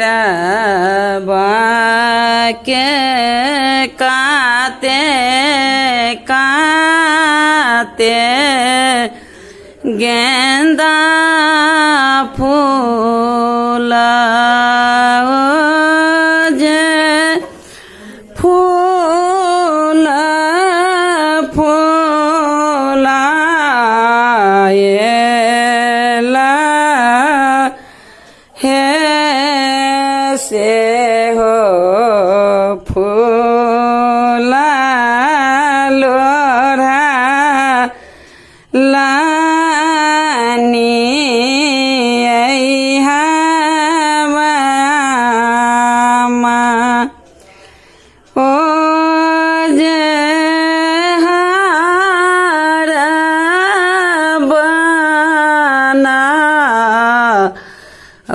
मरबा के काते काते गेंदा फूल जे फूल फूलाएला हे से हो फूला लोढ़ा लानी मामा ओ जे हार बना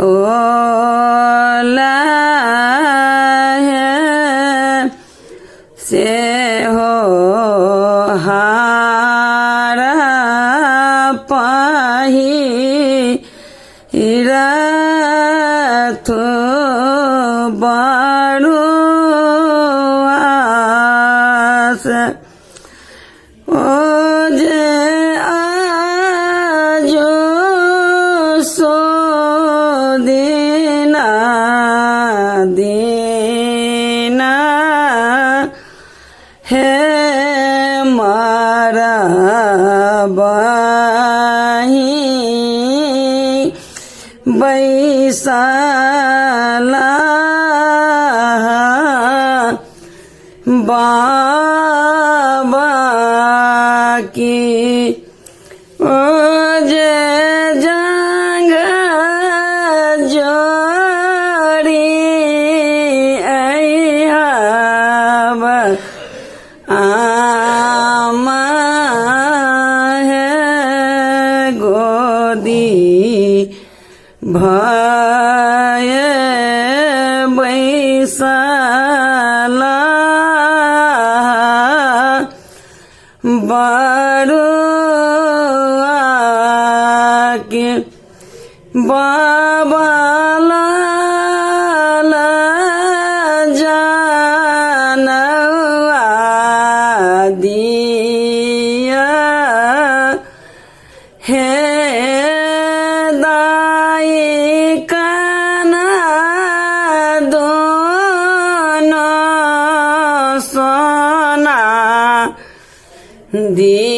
ओला है से हो हार पहिरथु बड़ो आस ओ जे आजो सो दीना दीना हे मरबही बैसाला बाबा की ओ जे जंग जोड़ी अहब आमा है गोदी भय बैसाला बड़ो आके बाबा लाला जानवा दिया हे दाई काना दोनों सोना दी